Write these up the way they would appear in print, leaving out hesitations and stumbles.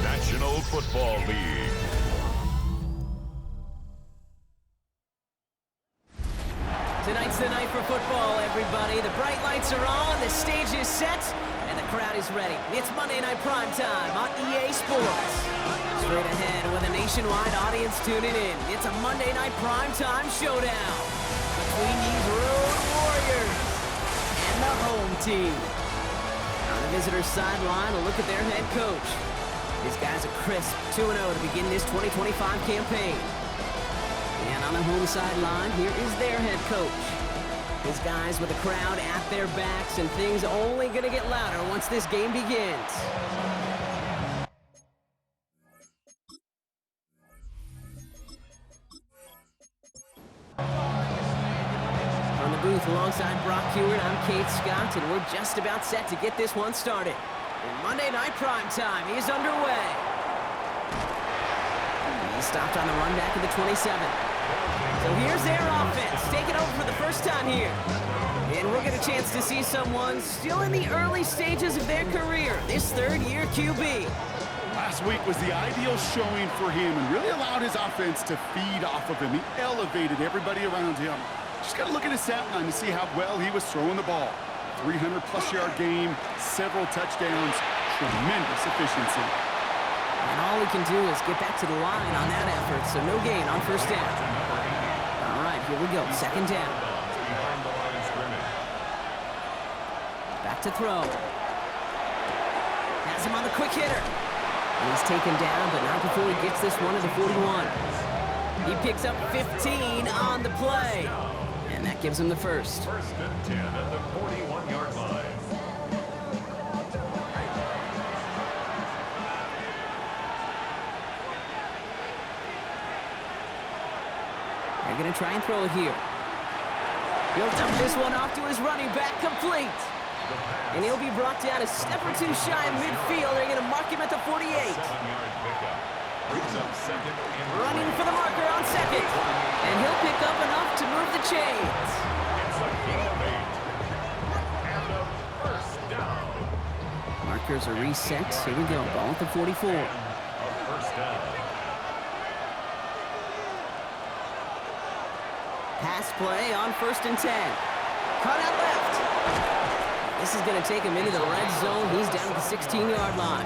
National Football League. Tonight's the night for football, everybody. The bright lights are on, the stage is set, and the crowd is ready. It's Monday Night Prime Time on EA Sports. Straight ahead with a nationwide audience tuning in. It's a Monday Night Prime Time showdown between these road warriors and the home team. On the visitor's sideline, a look at their head coach. These guys are crisp 2-0 to begin this 2025 campaign. And on the home sideline, here is their head coach. His guys with the crowd at their backs, and things only going to get louder once this game begins. On the booth alongside Brock Hewitt, I'm Kate Scott, and we're just about set to get this one started. And Monday Night Prime Time is underway. He stopped on the run back at the 27. So here's their offense, taking over for the first time here. And we'll get a chance to see someone still in the early stages of their career, this third-year QB. Last week was the ideal showing for him and really allowed his offense to feed off of him. He elevated everybody around him. Just got to look at his stat line to see how well he was throwing the ball. 300-plus yard game, several touchdowns, tremendous efficiency. And all he can do is get back to the line on that effort, so no gain on first down. All right, here we go, second down. Back to throw. Has him on the quick hitter. And he's taken down, but not before he gets this one to the 41. He picks up 15 on the play. And that gives him the first. First and 10 at the 41-yard line. They're going to try and throw it here. He'll dump this one off to his running back, complete. And he'll be brought down a step or two shy of midfield. They're going to mark him at the 48. 7-yard pickup. Brings up second and Running for the marker on second. And he'll pick up enough to move the chains. It's a gain of 8. And a first down. Markers are reset. Here we go. Ball at the 44. A first down. Pass play on first and 10. Cut out left. This is going to take him into the red zone. He's down at the 16-yard line.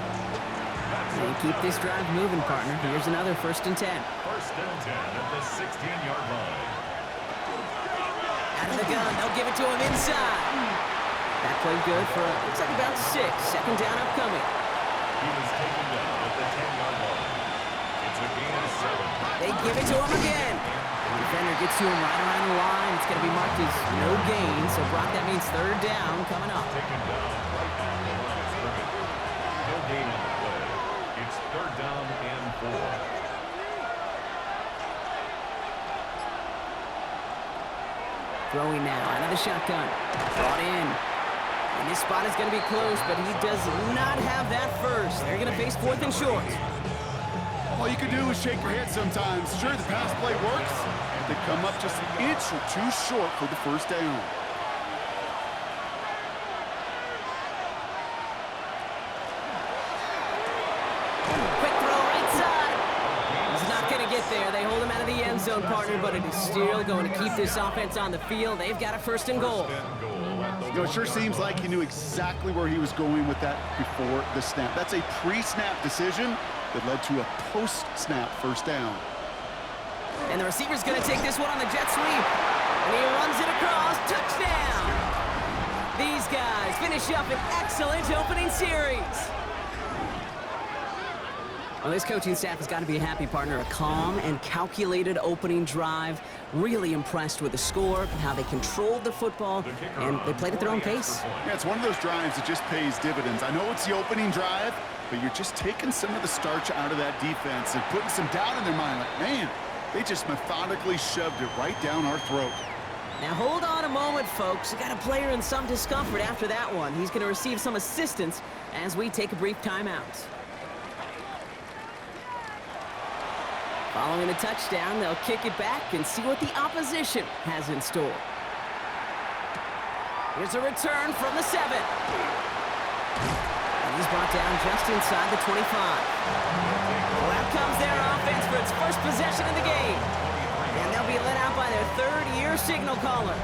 And keep this drive moving, partner. Here's another first and 10. First and 10 at the 16-yard line. Out of the gun. They'll give it to him inside. That played good for, looks like about 6. Second down upcoming. He was taken down at the 10-yard line. It's a gain of 7. They give it to him again. The defender gets to him right around the line. It's going to be marked as no gain. So, Brock, that means third down coming up. Taken down right at the line of scrimmage. No gain on the play. It's third down and 4. Throwing now out of the shotgun. Brought in. And this spot is going to be close, but he does not have that first. They're going to face fourth and short. All you can do is shake your head sometimes. Sure, the pass play works, but they come up just an inch or two short for the first down. Quick throw right side. He's not going to get there. They hold him out of the end zone, partner, but it is still going to keep this offense on the field. They've got a first and goal. You know, it sure seems like he knew exactly where he was going with that before the snap. That's a pre-snap decision that led to a post-snap first down. And the receiver's going to take this one on the jet sweep. And he runs it across. Touchdown! These guys finish up an excellent opening series. Well, this coaching staff has got to be a happy partner. A calm and calculated opening drive. Really impressed with the score, how they controlled the football, and they played at their own pace. Yeah, it's one of those drives that just pays dividends. I know it's the opening drive, but you're just taking some of the starch out of that defense and putting some doubt in their mind. Like, man, they just methodically shoved it right down our throat. Now hold on a moment, folks. We got a player in some discomfort after that one. He's going to receive some assistance as we take a brief timeout. Following a touchdown, they'll kick it back and see what the opposition has in store. Here's a return from the 7. And he's brought down just inside the 25. Well, out comes their offense for its first possession of the game. And they'll be let out by their third-year signal caller.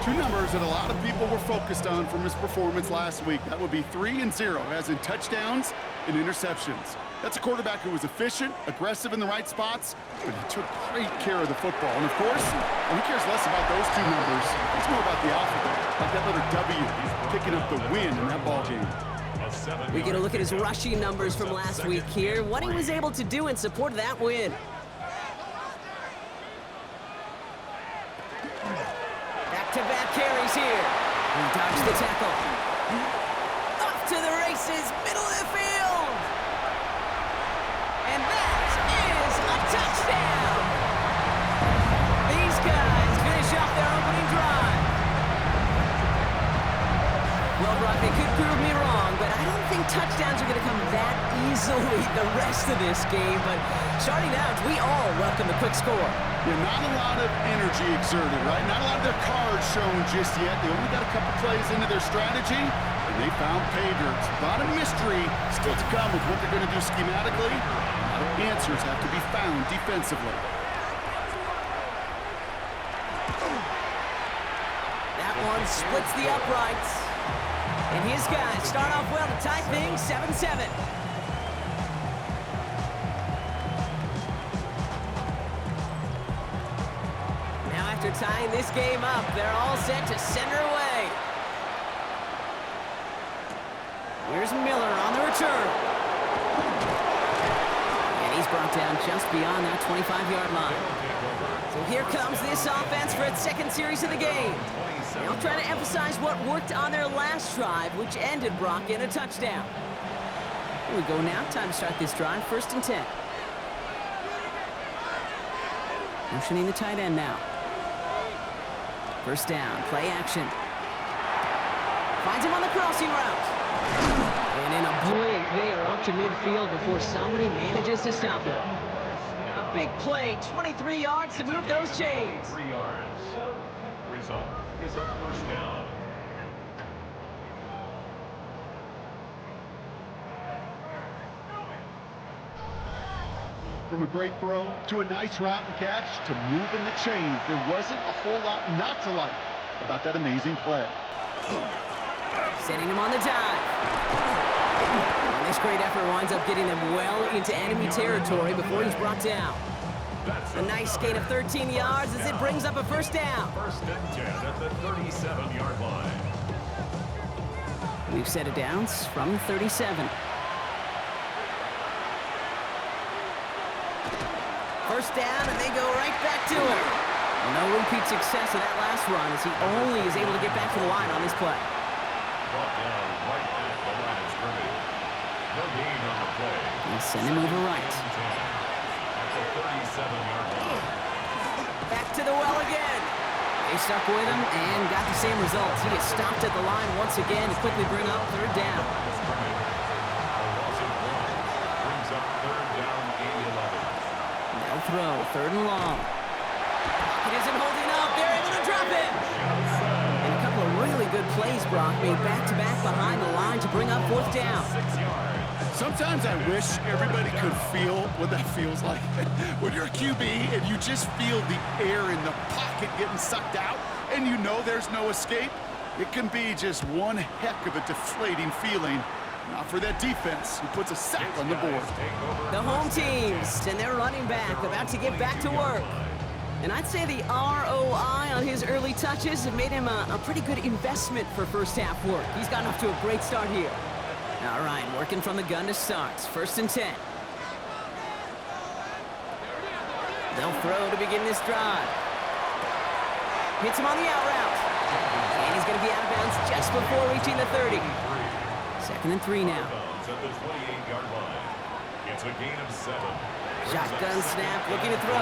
Two numbers that a lot of people were focused on from his performance last week. That would be 3 and 0, as in touchdowns and interceptions. That's a quarterback who was efficient, aggressive in the right spots, but he took great care of the football. And of course, he cares less about those two numbers. It's more about the outcome, like that letter W, picking up the win in that ball game. We get a look at his rushing numbers from last week here, what he was able to do in support of that win. Back-to-back carries here. He dodged the tackle. Off to the races, middle of the field. And that is a touchdown. These guys finish off their opening drive. Well, Brock, they could prove me wrong, but I don't think touchdowns are going to come that easily the rest of this game. But starting out, we all welcome the quick score. Yeah, not a lot of energy exerted, right? Not a lot of their cards shown just yet. They only got a couple plays into their strategy, and they found pay dirt. A lot of mystery still to come with what they're going to do schematically. A lot of answers have to be found defensively. That one splits the uprights. And his guys start off well to tie things 7-7. Now after tying this game up, they're all set to send her away. Here's Miller on the return. And he's brought down just beyond that 25-yard line. So here comes this offense for its second series of the game. They'll try to emphasize what worked on their last drive, which ended, Brock, in a touchdown. Here we go now. Time to start this drive. 1st and 10. Motioning the tight end now. 1st down. Play action. Finds him on the crossing route. And in a blink, they are up to midfield before somebody manages to stop them. A big play. 23 yards to move those chains. 3 yards. Result is a 1st down. From a great throw to a nice route and catch to moving the chains, there wasn't a whole lot not to like about that amazing play. Setting him on the dive. And this great effort winds up getting them well into enemy territory before he's brought down. A nice gain of 13 yards as it brings up a 1st down. 1st and 10 at the 37-yard line. We've set it down from 37. 1st down, and they go right back to him. No repeat success of that last run as he only is able to get back to the line on this play. Brought down right at the line of scrimmage. No gain on the play. And send him over right. At the 37-yard line. Back to the well again. They stuck with him and got the same results. He is stopped at the line once again to quickly bring up 3rd down. They'll throw 3rd and long. It isn't holding up. They're able to drop it. And a couple of really good plays, Brock, made back-to-back behind the line to bring up 4th down. Sometimes I wish everybody could feel what that feels like. When you're a QB and you just feel the air in the pocket getting sucked out and you know there's no escape, it can be just one heck of a deflating feeling. Not for that defense, who puts a sack on the board. The home teams and their running back about to get back to work. And I'd say the ROI on his early touches have made him a pretty good investment for 1st half work. He's gotten off to a great start here. All right, working from the gun to start. 1st and 10. They'll throw to begin this drive. Hits him on the out route. And he's going to be out of bounds just before reaching the 30. 2nd and 3 now. At the 28-yard line. It's a gain of 7. Shotgun snap, looking to throw.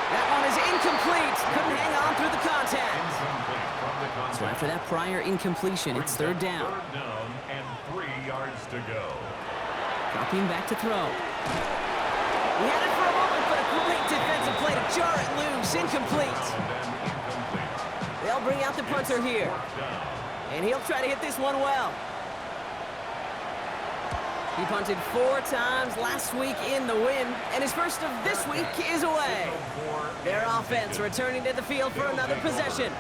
That one is incomplete. Couldn't hang on through the contact. So after that prior incompletion, it's 3rd down. 3rd down and 3 yards to go. Dropping back to throw. He had it for a moment, but a great defensive play to jar it loose. Incomplete. They'll bring out the punter here. And he'll try to hit this one well. He punted 4 times last week in the win, and his first of this week is away. Their offense returning to the field for another possession.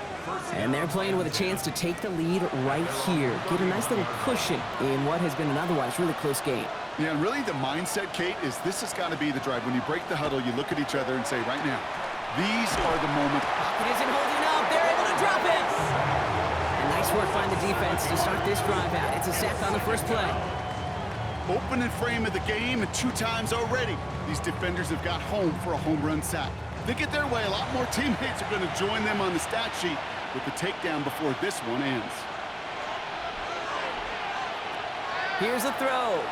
And they're playing with a chance to take the lead right here. Get a nice little cushion in what has been an otherwise really close game. Yeah, and really the mindset, Kate, is this has got to be the drive. When you break the huddle, you look at each other and say, right now, these are the moments. It isn't holding up. They're able to drop it. And nice work by the defense to start this drive out. It's a sack on the first play. Opening frame of the game, and 2 times already, these defenders have got home for a home run sack. If they get their way, a lot more teammates are going to join them on the stat sheet with the takedown before this one ends. Here's the throw.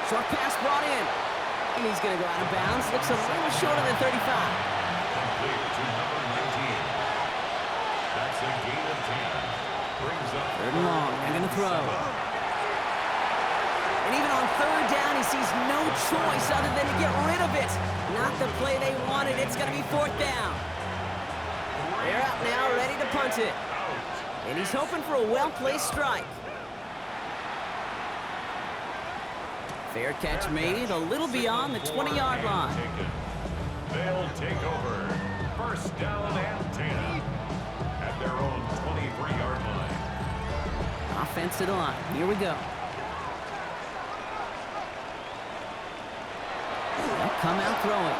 Short pass brought in. And he's going to go out of bounds. Looks a little shorter than 35. Complete to number 19. That's a gain of 10. Brings up 3rd and long. They're going to throw. And even on 3rd down, he sees no choice other than to get rid of it. Not the play they wanted. It's going to be 4th down. They're out now, ready to punt it. And he's hoping for a well-placed strike. Fair catch made, a little beyond the 20-yard line. They'll take over. 1st down and 10 at their own 23-yard line. Offense to the line. Here we go. They'll come out throwing.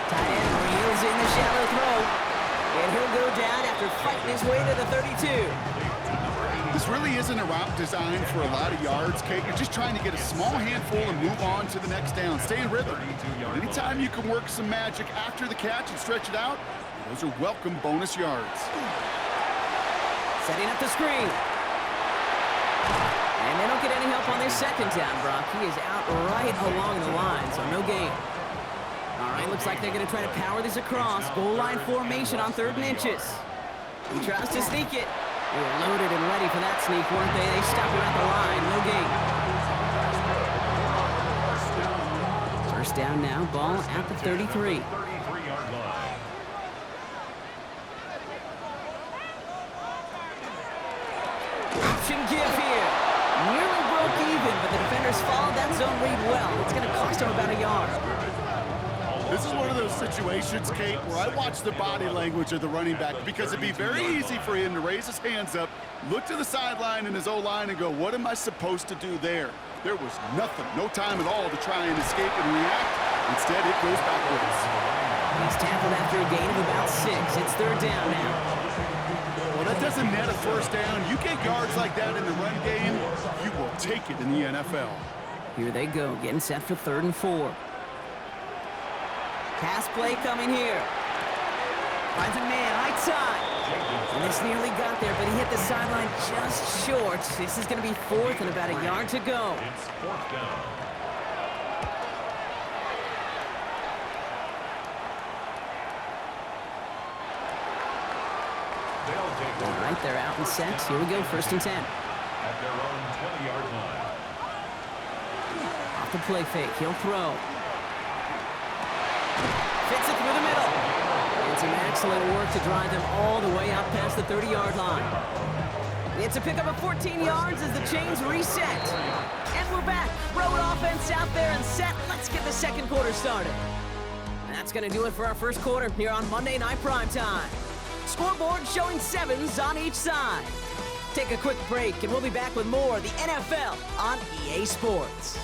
Tight end reels in the shallow throw. And he'll go down after fighting his way to the 32. This really isn't a route designed for a lot of yards, Kate. You're just trying to get a small handful and move on to the next down. Stay in rhythm. But anytime you can work some magic after the catch and stretch it out, those are welcome bonus yards. Setting up the screen. And they don't get any help on their 2nd down, Brock. He is out right along the line, so no gain. All right, looks like they're going to try to power this across. Goal line formation on 3rd and inches. He tries to sneak it. They were loaded and ready for that sneak, weren't they? They stop him at the line. No gain. 1st down now. Ball at the 33. 33-yard line. Option give here. Nearly broke even, but the defenders followed that zone read well. It's going to cost them about a yard. This is one of those situations, Kate, where I watch the body language of the running back because it'd be very easy for him to raise his hands up, look to the sideline in his O-line and go, what am I supposed to do there? There was nothing, no time at all to try and escape and react. Instead, it goes backwards. He's tackled after a gain of about 6. It's 3rd down now. Well, that doesn't net a 1st down. You get yards like that in the run game, you will take it in the NFL. Here they go, getting set for 3rd and 4. Pass play coming here. Finds a man, right side. And this nearly got there, but he hit the sideline just short. This is going to be 4th and about a yard to go. It's 4th down. They'll take All right, they're out and set. Here we go, 1st and 10. at their own 20-yard line. Off the play fake, he'll throw. Fits it through the middle. And some excellent work to drive them all the way up past the 30-yard line. It's a pickup of 14 yards as the chains reset. And we're back. Road offense out there and set. Let's get the 2nd quarter started. And that's going to do it for our 1st quarter here on Monday Night Primetime. Scoreboard showing 7s on each side. Take a quick break, and we'll be back with more of the NFL on EA Sports.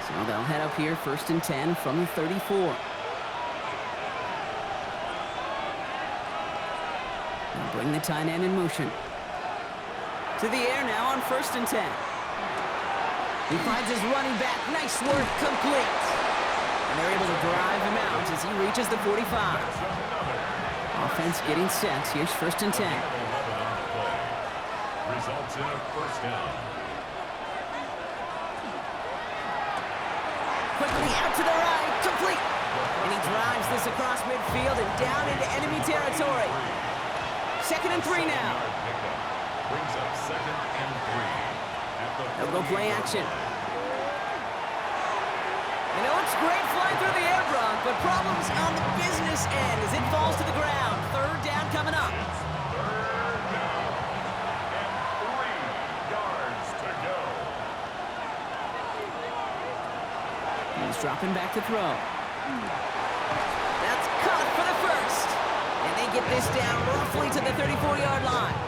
So they'll head up here, 1st and 10 from the 34. They'll bring the tight end in motion. To the air now on 1st and 10. He finds his running back. Nice work, complete. And they're able to drive him out as he reaches the 45. Offense getting set. Here's 1st and 10. Results in a 1st down. Quickly out to the right, complete. And he drives this across midfield and down into enemy territory. 2nd and 3 now. Brings up 2nd and 3. They'll go play action. You know, it's great flying through the air, Brock, but problems on the business end as it falls to the ground. Third down coming up. It's third down and 3 yards to go. He's dropping back to throw. That's caught for the first. And they get this down roughly to the 34-yard line.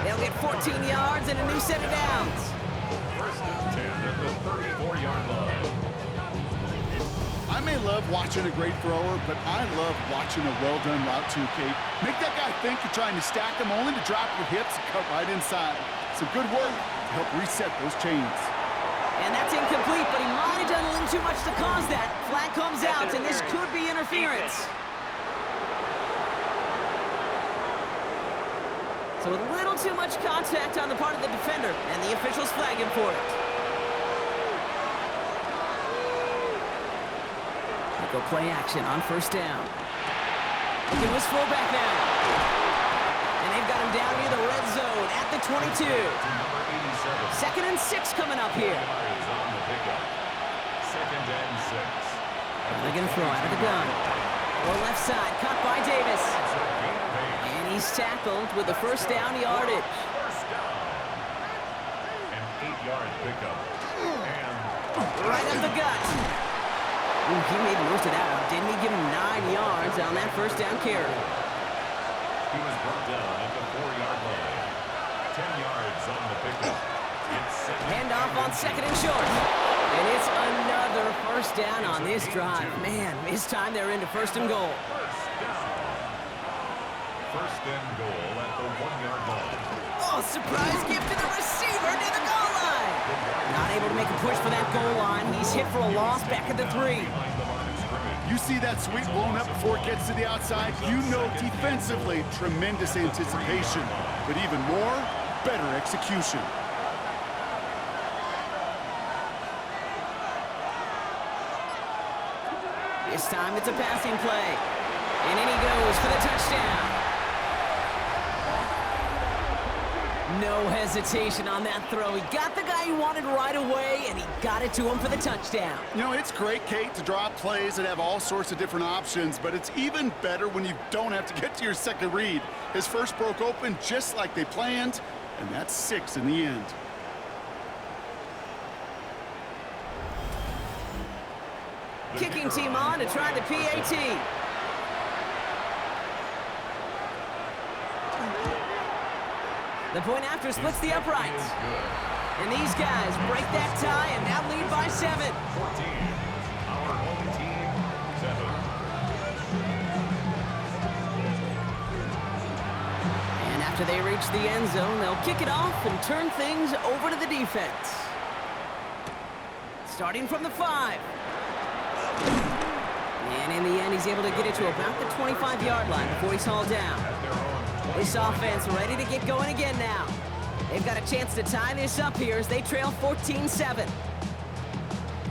They'll get 14 yards and a new set of downs. First and 10 at the 34-yard line. I may love watching a great thrower, but I love watching a well-done route too, Kate. Make that guy think you're trying to stack him, only to drop your hips and cut right inside. Some good work to help reset those chains. And that's incomplete, but he might have done a little too much to cause that. Flag comes out, and this could be interference. So a little too much contact on the part of the defender, and the officials flag him for it. Go play action on first down. Looking to his fullback now. And they've got him down near the red zone at the 22. Second and 6 coming up here. Second and 6. They're going to throw out of the gun. Or left side, caught by Davis. And he's tackled with the first down yardage. First down. An 8-yard pickup. And Right up the gut. Ooh, he made the most of that one. Didn't he give him 9 yards on that first down carry? he was brought down at the 4-yard line. 10 yards on the pickup. Handoff on second and short. And it's another first down on this drive. Man, this time they're into first and goal. First down. First and goal at the 1-yard line. Oh, surprise gift to the receiver near the goal line. Not able to make a push for that goal line. He's hit for a loss back at the 3. You see that sweep blown up before it gets to the outside, you know defensively, tremendous anticipation. But even more, better execution. This time it's a passing play. And in he goes for the touchdown. No hesitation on that throw. He got the guy he wanted right away, and he got it to him for the touchdown. You know, it's great, Kate, to draw plays that have all sorts of different options, but it's even better when you don't have to get to your second read. His first broke open just like they planned, and that's 6 in the end. Kicking team on to try the PAT. The point after splits the uprights. And these guys break that tie and now lead by 7. 14. Our home team, 7. And after they reach the end zone, they'll kick it off and turn things over to the defense. Starting from the 5. And in the end, he's able to get it to about the 25-yard line before he's hauled down. This offense ready to get going again now. They've got a chance to tie this up here as they trail 14-7.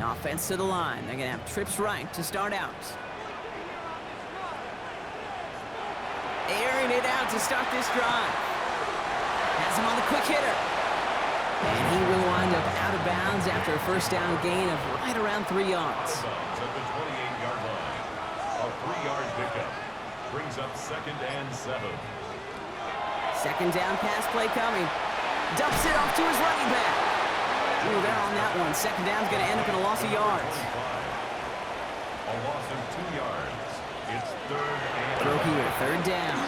Offense to the line. They're going to have trips right to start out. Airing it out to start this drive. Has him on the quick hitter. And he will wind up out of bounds after a first down gain of right around 3 yards. At the 28-yard line. A 3-yard pickup brings up second and 7. Second down pass play coming. Dumps it off to his running back. Ooh, they're on that one. Second down's going to end up in a loss of yards. A loss of 2 yards. It's third and... Throw here, third down.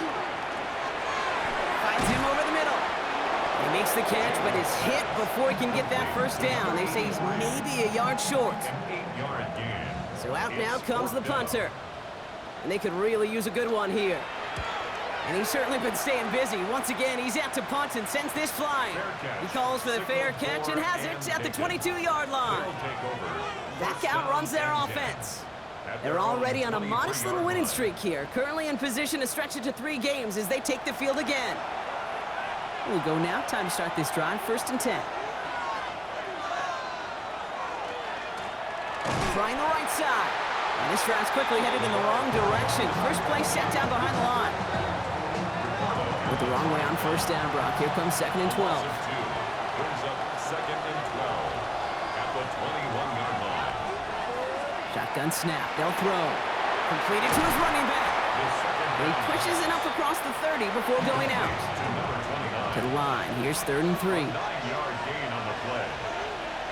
Finds him over the middle. He makes the catch, but is hit before he can get that first down. They say he's maybe a yard short. An 8-yard gain. So out now comes the punter. And they could really use a good one here. And he's certainly been staying busy. Once again, he's out to punt and sends this flying. He calls for the fair catch and has it at the 22-yard line. That outruns their offense. They're already on a modest little winning streak here. Currently in position to stretch it to 3 games as they take the field again. We'll go now. Time to start this drive. First and 10. Trying the right side. And this drive's quickly headed in the wrong direction. First play set down behind the line. With the wrong way on first down, Brock. Here comes second and 12. Brings up second Shotgun snap. They'll throw. Completed to his running back. He pushes it up across the 30 before going out. To the line. Here's 3rd and 3. 9-yard gain on the play.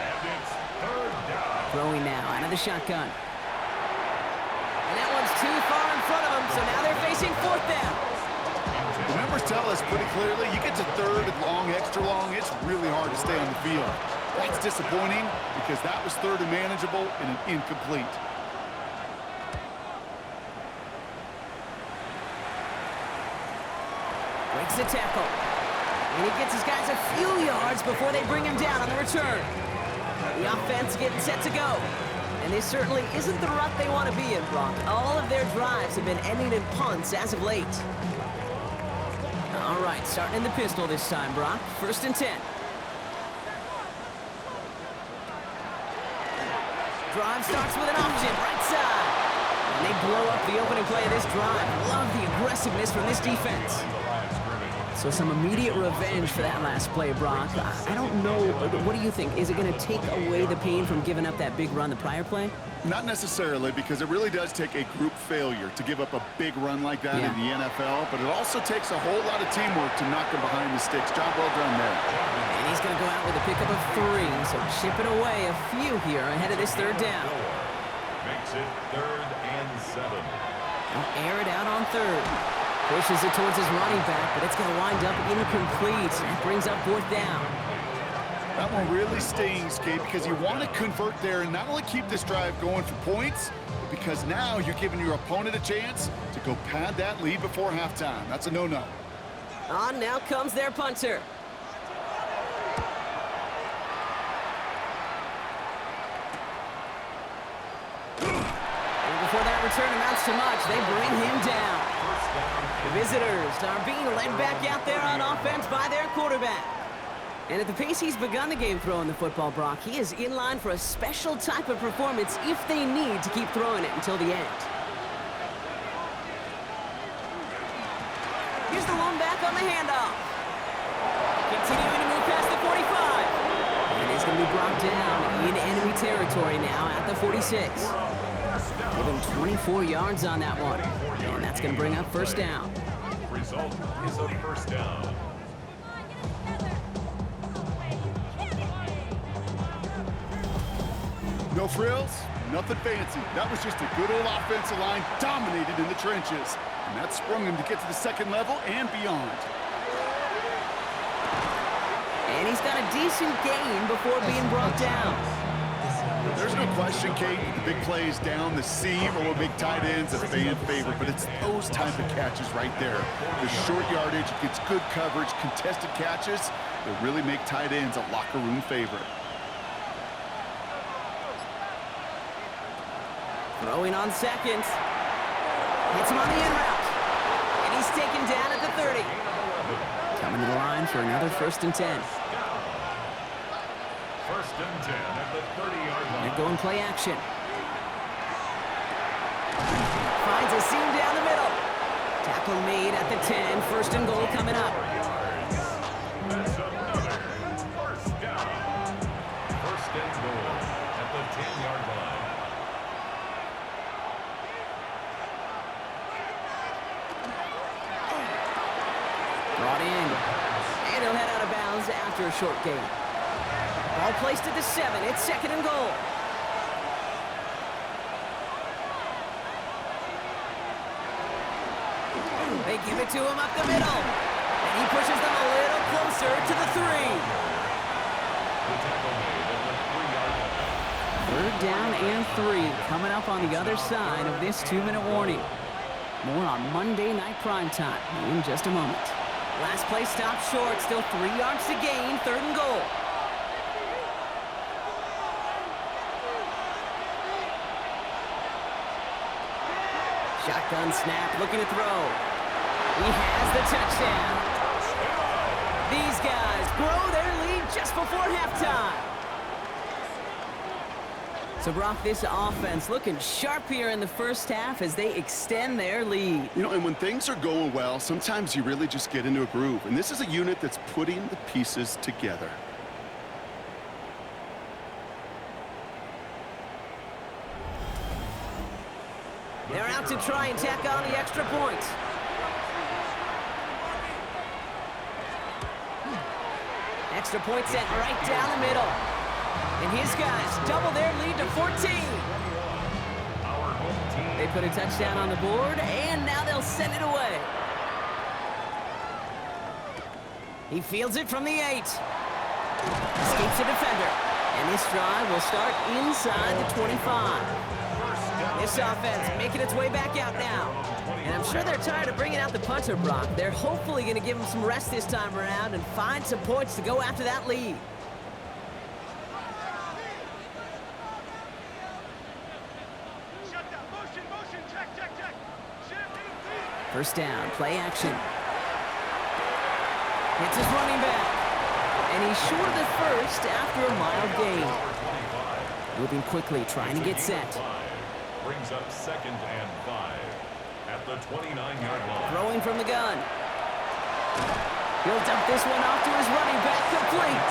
And it's 3rd down. Throwing now out of the shotgun. And that one's too far in front of him, so now they're facing 4th down. The numbers tell us pretty clearly, you get to 3rd and long, extra long, it's really hard to stay on the field. That's disappointing because that was 3rd and manageable and an incomplete. Breaks the tackle. And he gets his guys a few yards before they bring him down on the return. The offense getting set to go. And this certainly isn't the rut they want to be in, Brock. All of their drives have been ending in punts as of late. All right, starting in the pistol this time, Brock. 1st and 10. Drive starts with an option, right side. And they blow up the opening play of this drive. Love the aggressiveness from this defense. So some immediate revenge for that last play, Brock. I don't know. What do you think? Is it going to take away the pain from giving up that big run the prior play? Not necessarily, because it really does take a group failure to give up a big run like that in the NFL, but it also takes a whole lot of teamwork to knock them behind the sticks. Job well done there. And he's going to go out with a pickup of 3, so chipping away a few here ahead of this 3rd down. Makes it 3rd and 7. They'll air it out on 3rd. Pushes it towards his running back, but it's going to wind up incomplete. That brings up 4th down. That one really stings, Kate, because you want to convert there and not only keep this drive going for points, but because now you're giving your opponent a chance to go pad that lead before halftime. That's a no-no. On now comes their punter. And before that return amounts to much, they bring him down. The visitors are being led back out there on offense by their quarterback. And at the pace he's begun the game throwing the football, Brock, he is in line for a special type of performance if they need to keep throwing it until the end. Here's the lone back on the handoff. Continuing to move past the 45. And he's going to be brought down in enemy territory now at the 46. Give him 24 yards on that one. And that's going to bring up 1st down. Result is a 1st down. No frills, nothing fancy. That was just a good old offensive line dominated in the trenches. And that sprung him to get to the 2nd level and beyond. And he's got a decent gain before being brought down. There's no question, Kate, the big plays down the seam or big tight ends a fan favorite, but it's those type of catches right there. The short yardage, gets good coverage, contested catches that really make tight ends a locker room favorite. Throwing on 2nd. Hits him on the in route. And he's taken down at the 30. Coming to the line for another 1st and 10. 1st and 10 at the 30-yard line. They're going play action. Finds a seam down the middle. Tackle made at the 10. 1st and goal coming up. That's another 1st down. 1st and goal at the 10-yard line. Brought in. And he'll head out of bounds after a short gain. Ball placed at the 7. It's 2nd and goal. They give it to him up the middle. And he pushes them a little closer to the 3. The tackle made at the 3-yard line. 3rd down and 3 coming up on the other side of this 2-minute warning. More on Monday Night Primetime in just a moment. Last play stopped short. Still 3 yards to gain. 3rd and goal. Shotgun snap, looking to throw. He has the touchdown. These guys grow their lead just before halftime. So, Brock, this offense looking sharp here in the 1st half as they extend their lead. You know, and when things are going well, sometimes you really just get into a groove. And this is a unit that's putting the pieces together. They're out to try and tack on the extra point. Extra point sent right down the middle. And his guys double their lead to 14. They put a touchdown on the board, and now they'll send it away. He fields it from the 8. Escapes the defender. And this drive will start inside the 25. This offense making its way back out now. And I'm sure they're tired of bringing out the punter, Brock. They're hopefully going to give him some rest this time around and find some points to go after that lead. First down, play action. Hits his running back. And he's short of the first after a mild gain. Moving quickly, trying to get set. Brings up 2nd and 5 at the 29-yard line. Throwing from the gun. He'll dump this one off to his running back, complete.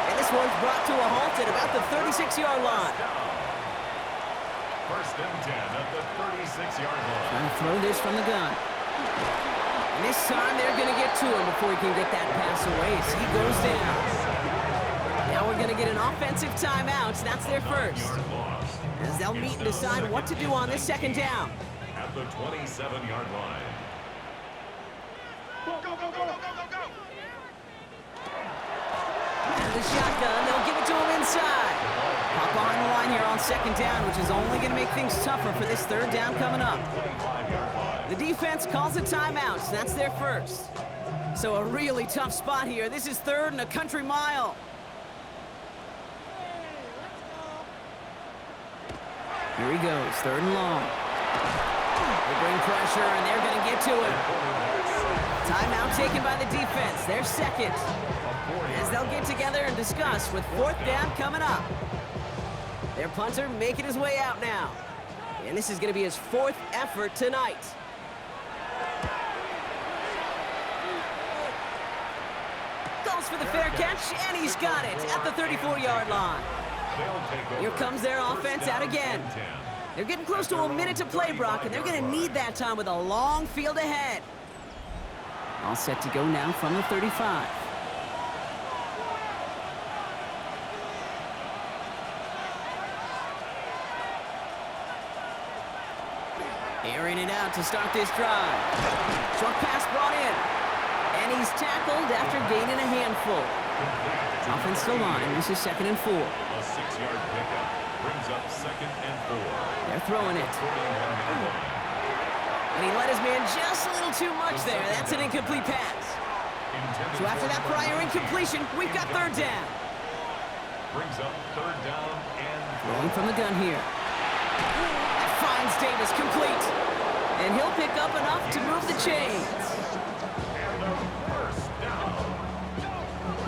And this one's brought to a halt at about the 36-yard line. First and 10 at the 36-yard line. Trying to throw this from the gun. And this time they're going to get to him before he can get that pass away as he goes down. Now we're going to get an offensive timeout. That's their first. As they'll meet and decide what to do on this second down. At the 27-yard line. Go, go, go, go, go, go, go! And the shotgun, they'll give it to him inside. Hop behind the line here on second down, which is only going to make things tougher for this third down coming up. The defense calls a timeout, so that's their first. So a really tough spot here. This is 3rd and a country mile. Here he goes, 3rd and long. They bring pressure, and they're going to get to it. Timeout taken by the defense, their second. As they'll get together and discuss with 4th down coming up. Their punter making his way out now. And this is going to be his 4th effort tonight. Goes for the fair catch, and he's got it at the 34-yard line. Here comes their offense out again. They're getting close to a minute to play, Brock, and they're going to need that time with a long field ahead. All set to go now from the 35. Airing it out to start this drive. Short pass brought in. And he's tackled after gaining a handful. Offensive line, this is 2nd and 4. A 6-yard pickup brings up 2nd and 4. They're throwing it. And he let his man just a little too much there. That's an incomplete pass. So after that prior incompletion, we've got 3rd down. Brings up 3rd down and Throwing from the gun here. That finds Davis complete. And he'll pick up enough to move the chains. and the first down.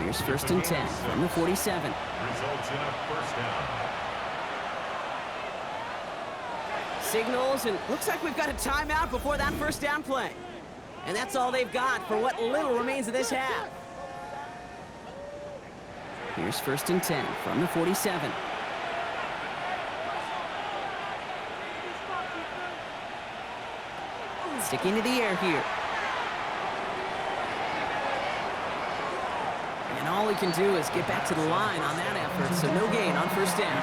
Here's 1st and 10 from the 47. Results in a first down. Signals, and looks like we've got a timeout before that first down play. And that's all they've got for what little remains of this half. Here's 1st and 10 from the 47. Sticking to the air here. And all he can do is get back to the line on that effort, so no gain on first down.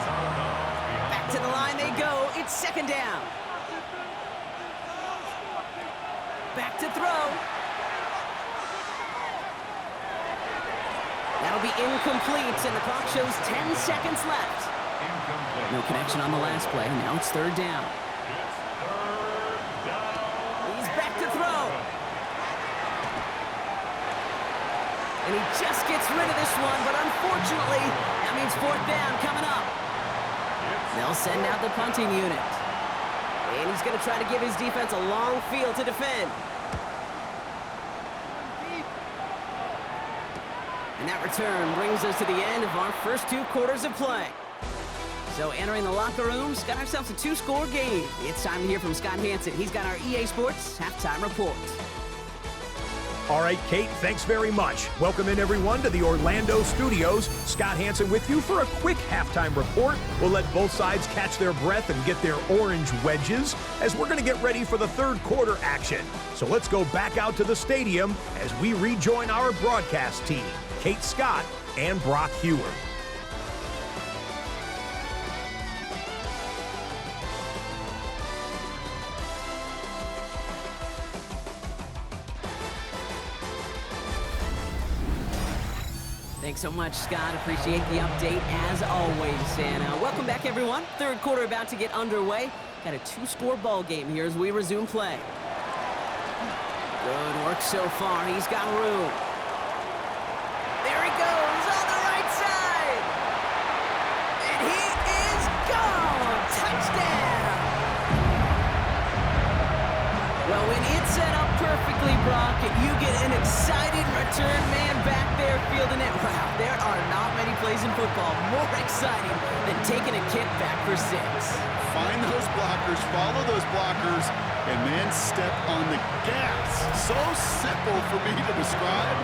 Back to the line they go. It's 2nd down. Back to throw. That'll be incomplete, and the clock shows 10 seconds left. Incomplete. No connection on the last play. Now it's 3rd down. He's back to throw. And he just gets rid of this one, but unfortunately, that means 4th down coming up. They'll send out the punting unit. And he's going to try to give his defense a long field to defend. And that return brings us to the end of our first 2 quarters of play. So entering the locker rooms, got ourselves a 2-score game. It's time to hear from Scott Hansen. He's got our EA Sports halftime report. All right, Kate, thanks very much. Welcome in, everyone, to the Orlando studios. Scott Hansen with you for a quick halftime report. We'll let both sides catch their breath and get their orange wedges as we're going to get ready for the third quarter action. So let's go back out to the stadium as we rejoin our broadcast team, Kate Scott and Brock Hewer. Thanks so much, Scott. Appreciate the update as always. And welcome back, everyone. Third quarter about to get underway. Got a two-score ball game here as we resume play. Good work so far. He's got room. There he goes on the right side. And he is gone. Touchdown. Well, when it's set up perfectly, Brock, you get an excited return man back there fielding it. Wow, there are not many plays in football more exciting than taking a kick back for 6. Find those blockers, follow those blockers, and then step on the gas. So simple for me to describe,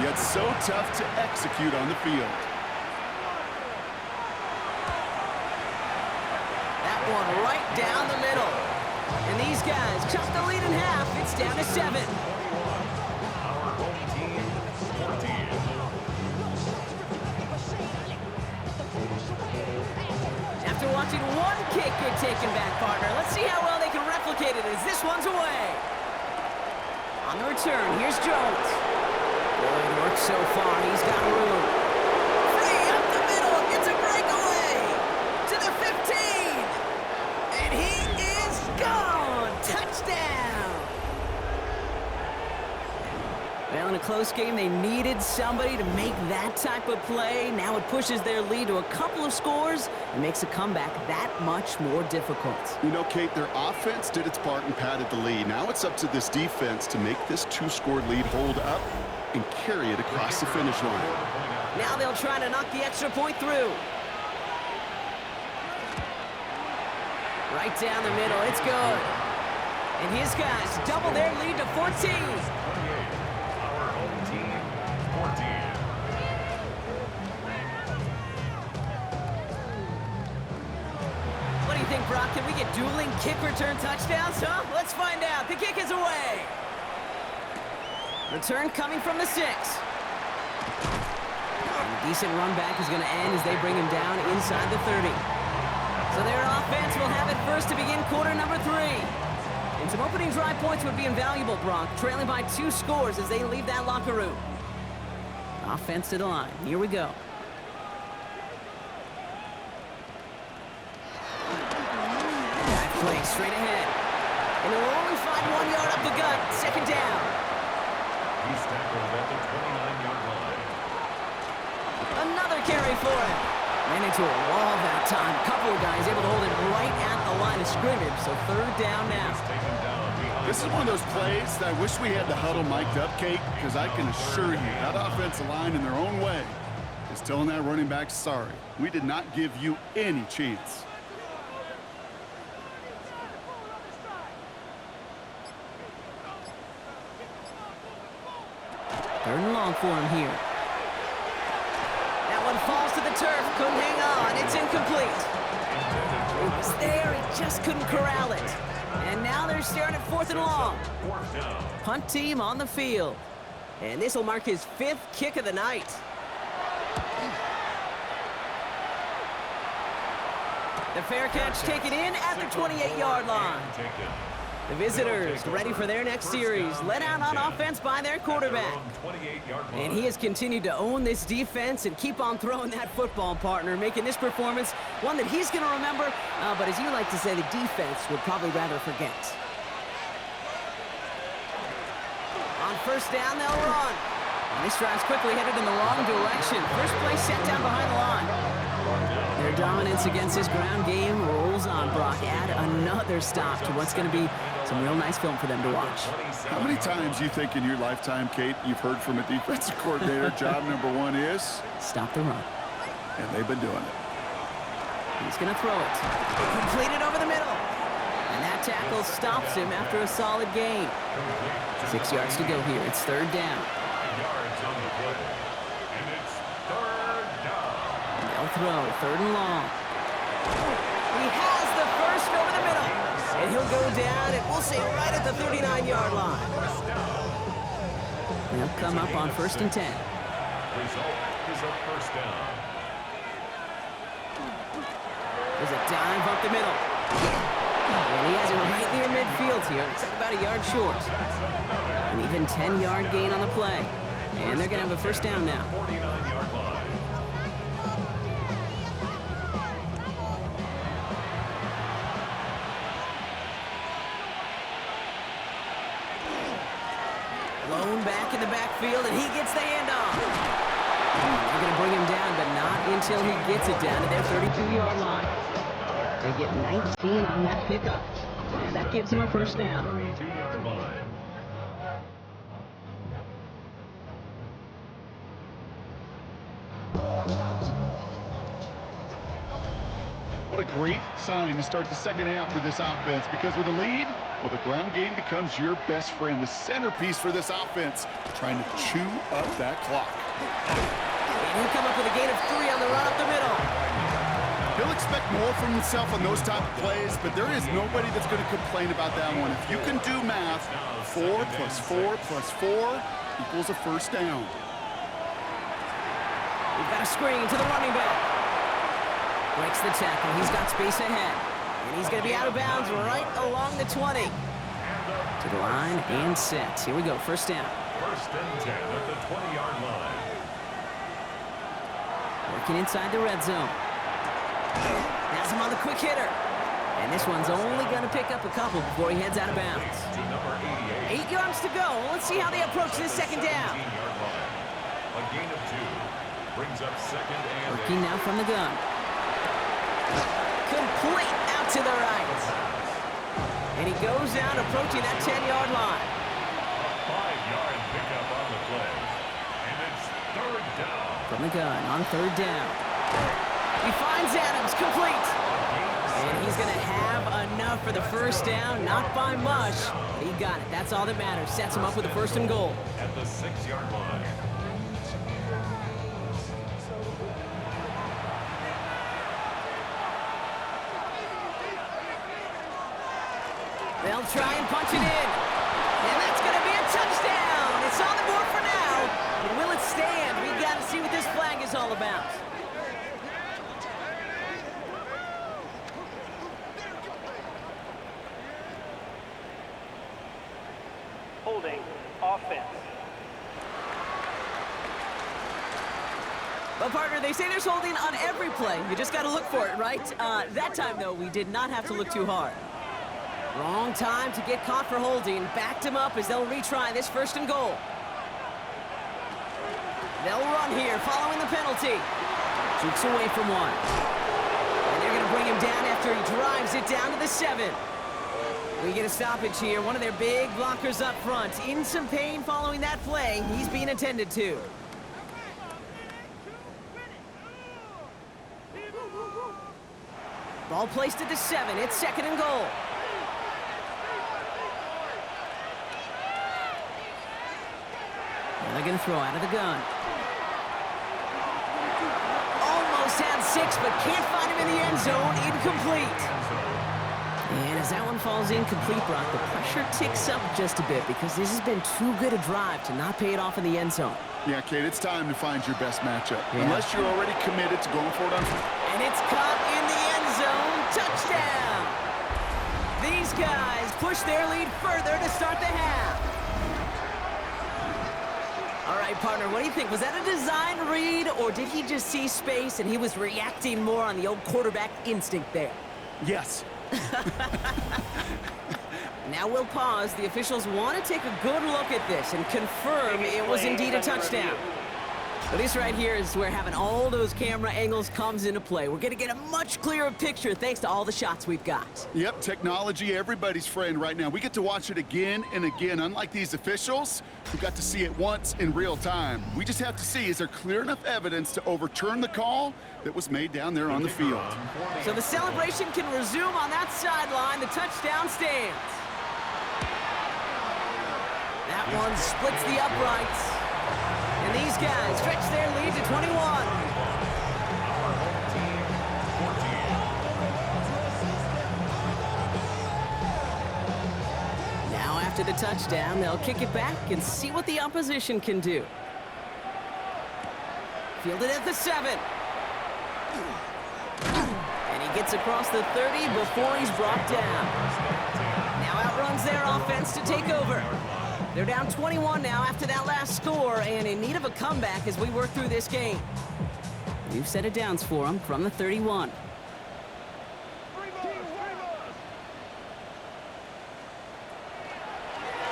yet so tough to execute on the field. That one right down the middle. And these guys cut the lead in half. It's down to 7. Our home team, 14. After watching one kick get taken back, partner, let's see how well they can replicate it as this one's away. On the return, here's Jones. Good work so far. He's got room. Free up the middle. Gets a breakaway to the 15. And he is gone. Touchdown. Well, in a close game, they needed somebody to make that type of play. Now it pushes their lead to a couple of scores and makes a comeback that much more difficult. You know, Kate, their offense did its part and padded the lead. Now it's up to this defense to make this two-score lead hold up and carry it across the finish line. Now they'll try to knock the extra point through. Right down the middle, it's good. And his guys double their lead to 14. Our home team, 14. What do you think, Brock? Can we get dueling kick return touchdowns, huh? Let's find out. The kick is away. Return coming from the 6. And a decent run back is going to end as they bring him down inside the 30. So their offense will have it first to begin quarter number 3. And some opening drive points would be invaluable, Brock, trailing by 2 scores as they leave that locker room. Offense to the line. Here we go. That play straight ahead. And it will only find 1 yard up the gut. Second down. He's tackled at the 29-yard line. Another carry for him. Ran into a wall that time. Couple of guys able to hold it right at the line of scrimmage. So third down now. Taken down behind. This is one of those plays that I wish we had the huddle mic'd up, Kate, because I can assure you that offensive line in their own way is telling that running back, sorry, we did not give you any chance. Third and long for him here. That one falls to the turf. Couldn't hang on. It's incomplete. It was there. He just couldn't corral it. And now they're staring at 4th and long. Fourth down. Punt team on the field. And this will mark his 5th kick of the night. The fair catch taken in at the 28-yard line. Taken. The visitors ready for their next series, led out on offense by their quarterback. And he has continued to own this defense and keep on throwing that football, partner, making this performance one that he's going to remember, but as you like to say, the defense would probably rather forget. On first down, they'll run. And this drive's quickly headed in the wrong direction. First play set down behind the line. Their dominance against this ground game rolls on, Brock. Add another stop to what's going to be some real nice film for them to watch. How many times you think in your lifetime, Kate, you've heard from a defensive coordinator, job number 1 is? Stop the run. And they've been doing it. He's going to throw it. Completed over the middle. And that tackle stops him after a solid gain. 6 yards to go here. It's third down. 5 yards on the play. And it's third down. They'll throw, third and long. He has the first over the middle. And he'll go down, and we'll say right at the 39-yard line. They'll come up on 1st and 10. Result is a first down. There's a dive up the middle. And he has it right near midfield here. It's about a yard short. An even 10-yard gain on the play. And they're going to have a first down now. 49-yard line. Lone back in the backfield, and he gets the handoff. They're going to bring him down, but not until he gets it down to their 32-yard line. They get 19 on that pickup, and that gives him a first down. 32-yard line. What a great sign to start the second half for this offense, because with a lead, well, the ground game becomes your best friend, the centerpiece for this offense, trying to chew up that clock. And he'll come up with a gain of 3 on the run up the middle. He'll expect more from himself on those type of plays, but there is nobody that's going to complain about that one. If you can do math, 4 plus 4 plus 4 equals a first down. We've got a screen to the running back. Breaks the tackle. He's got space ahead. And he's going to be out of bounds right along the 20. To the line and set. Here we go. First down. First and 10 at the 20-yard line. Working inside the red zone. Has him on the quick hitter. And this one's only going to pick up a couple before he heads out of bounds. To number 88. 8 yards to go. Let's see how they approach this second down. 17-yard line. A gain of 2. Brings up second and Working 8. now from the gun. Complete out to the right. And he goes down approaching that 10-yard line. A 5-yard pickup on the play. And it's third down. From the gun on third down. He finds Adams, complete. And he's going to have enough for the first down, not by much. He got it. That's all that matters. Sets him up with a first and goal. At the 6-yard line. They'll try and punch it in. And that's going to be a touchdown. It's on the board for now. But will it stand? We got to see what this flag is all about. Holding offense. But partner, they say there's holding on every play. You just got to look for it, right? That time, though, we did not have to look too hard. Wrong time to get caught for holding. Backed him up as they'll retry this first and goal. They'll run here following the penalty. Jukes away from one. And they're going to bring him down after he drives it down to the 7. We get a stoppage here. One of their big blockers up front. In some pain following that play. He's being attended to. Ball placed at the 7. It's second and goal. And they're going to throw out of the gun. Almost had 6, but can't find him in the end zone. Incomplete. And as that one falls incomplete, Brock, the pressure ticks up just a bit because this has been too good a drive to not pay it off in the end zone. Yeah, Kate, it's time to find your best matchup. Yeah. Unless you're already committed to going for it on... And it's caught in the end zone. Touchdown! These guys push their lead further to start the half. All right, partner, what do you think? Was that a design read, or did he just see space and he was reacting more on the old quarterback instinct there? Yes. Now we'll pause. The officials want to take a good look at this and confirm it was indeed a touchdown. But this right here is where having all those camera angles comes into play. We're going to get a much clearer picture thanks to all the shots we've got. Yep, technology, everybody's friend right now. We get to watch it again and again. Unlike these officials, who got to see it once in real time. We just have to see, is there clear enough evidence to overturn the call that was made down there on the field? So the celebration can resume on that sideline. The touchdown stands. That one splits the uprights. And these guys stretch their lead to 21. Now after the touchdown, they'll kick it back and see what the opposition can do. Fielded at the 7. And he gets across the 30 before he's brought down. Now outruns their offense to take over. They're down 21 now after that last score and in need of a comeback as we work through this game. New set of downs for them from the 31.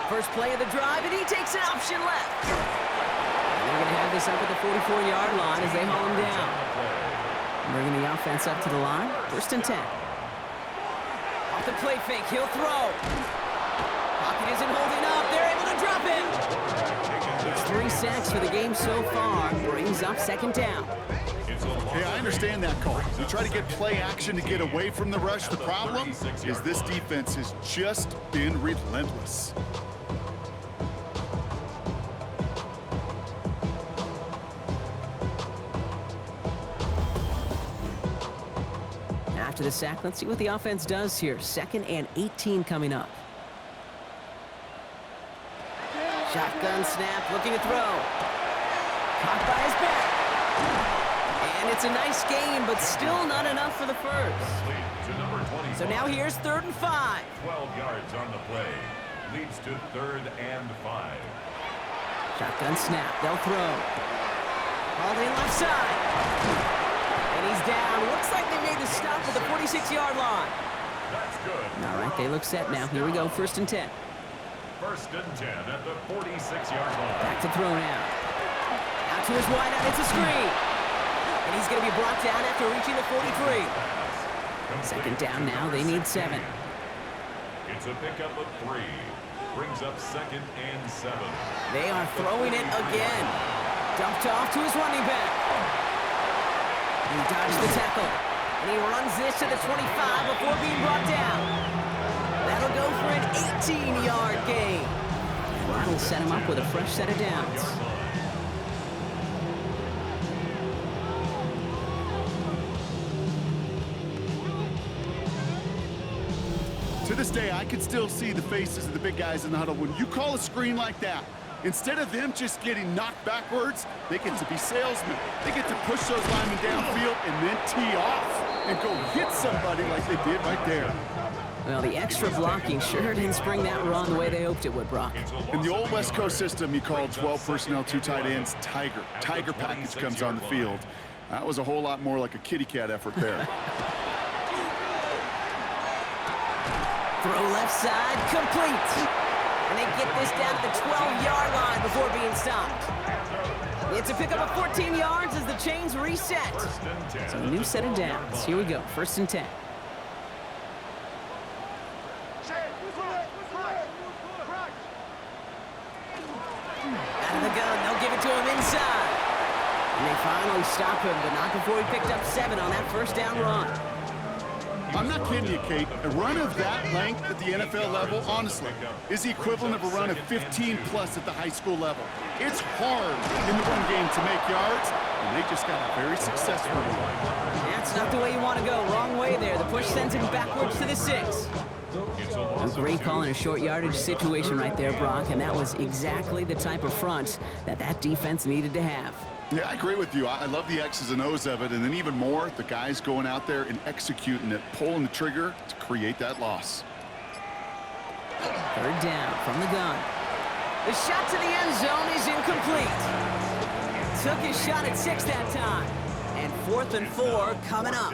First play of the drive, and he takes an option left. And they're going to have this up at the 44-yard line as they haul him down. Bringing the offense up to the line, 1st and 10. Off the play fake, he'll throw. Pocket isn't holding up. They're able to drop it. It's 3 sacks for the game so far. Brings up 2nd down. Hey, I understand that call. You try to get play action to get away from the rush. The problem is this defense has just been relentless. After the sack, let's see what the offense does here. 2nd and 18 coming up. Shotgun snap, looking to throw. Caught by his back. And it's a nice gain, but still not enough for the first. So now here's 3rd and 5. 12 yards on the play. Leads to 3rd and 5. Shotgun snap, they'll throw. Hauled in left side. And he's down. Looks like they made the stop at the 46-yard line. That's good. All right, they look set now. Here we go, 1st and 10. 1st and 10 at the 46-yard line. Back to throw now. Out to his wideout, it's a screen. And he's going to be brought down after reaching the 43. 2nd down now, they need 7. It's a pickup of 3. Brings up 2nd and 7. They are throwing it again. Dumped off to his running back. He dodged the tackle. And he runs this to the 25 before being brought down. That'll go for an 18-yard gain. And that'll set him up with a fresh set of downs. To this day, I can still see the faces of the big guys in the huddle. When you call a screen like that, instead of them just getting knocked backwards, they get to be salesmen. They get to push those linemen downfield and then tee off and go hit somebody like they did right there. Well, the extra blocking sure didn't spring that run the way they hoped it would, Brock. In the old West Coast system, you called 12 personnel, 2 tight ends, Tiger. Tiger package comes on the field. That was a whole lot more like a kitty cat effort there. Throw left side, complete. And they get this down to the 12-yard line before being stopped. It's a pickup of 14 yards as the chains reset. So a new set of downs. Here we go, 1st and 10. Out of the gun, they'll give it to him inside. And they finally stop him, but not before he picked up 7 on that 1st down run. I'm not kidding you, Kate. A run of that length at the NFL level, honestly, is the equivalent of a run of 15-plus at the high school level. It's hard in the run game to make yards, and they just got a very successful one. That's not the way you want to go. Wrong way there. The push sends him backwards to the 6. A great call in a short yardage situation right there, Brock, and that was exactly the type of front that defense needed to have. Yeah, I agree with you. I love the X's and O's of it, and then even more, the guys going out there and executing it, pulling the trigger to create that loss. 3rd down from the gun. The shot to the end zone is incomplete. Took his shot at 6 that time. And 4th and 4 coming up.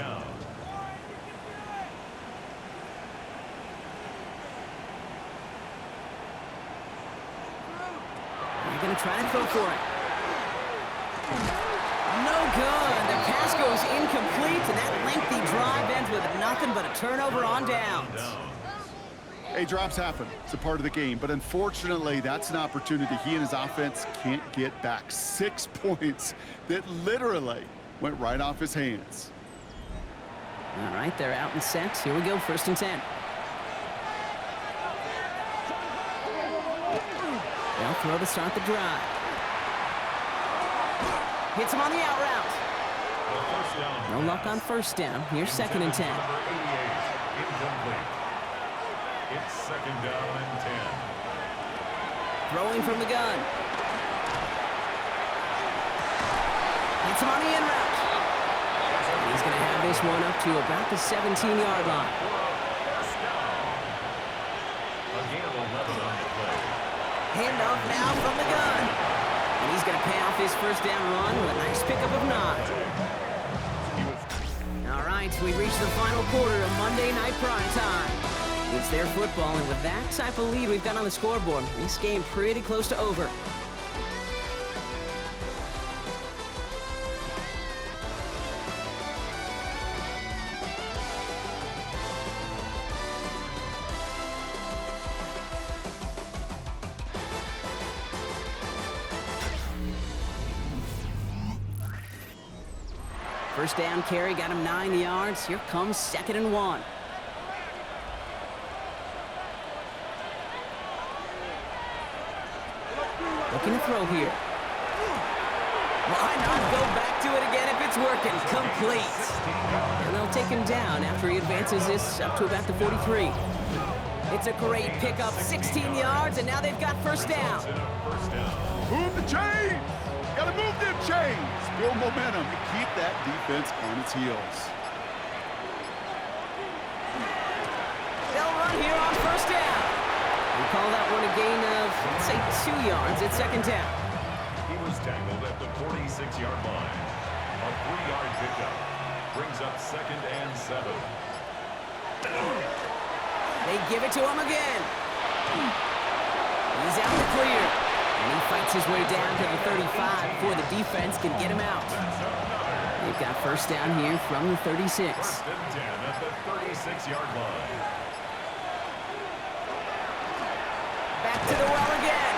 They're going to try and go for it. No good. The pass goes incomplete, and that lengthy drive ends with nothing but a turnover on downs. Hey, drops happen. It's a part of the game. But unfortunately, that's an opportunity he and his offense can't get back. 6 points that literally went right off his hands. All right, they're out and set. Here we go, 1st and 10. They'll throw to start the drive. Hits him on the out route. No luck on 1st down. Here's 2nd and 10. Incomplete. It's 2nd down and 10. Throwing from the gun. Hits him on the in route. He's going to have this one up to about the 17-yard line. Again, 11 on the play. Handoff now from the gun. And he's going to pay off his 1st down run with a nice pickup of 9. All right, we reached the final quarter of Monday Night Prime Time. It's their football, and with that type of lead we've got on the scoreboard, this game pretty close to over. First down carry got him 9 yards. Here comes 2nd and 1. Looking to throw here. Why not go back to it again if it's working? Complete. And they'll take him down after he advances this up to about the 43. It's a great pickup, 16 yards, and now they've got 1st down. Move the chains! Gotta move them chains! Build momentum and keep that defense on its heels. They'll run here on 1st down. We call that one a gain of, let's say, 2 yards at 2nd down. He was tackled at the 46-yard line. A 3-yard pickup brings up 2nd and 7. They give it to him again. He's out in the clear. And he fights his way down to the 35 before the defense can get him out. They've got 1st down here from the 36. 1st and 10 at the 36-yard line. Back to the well again.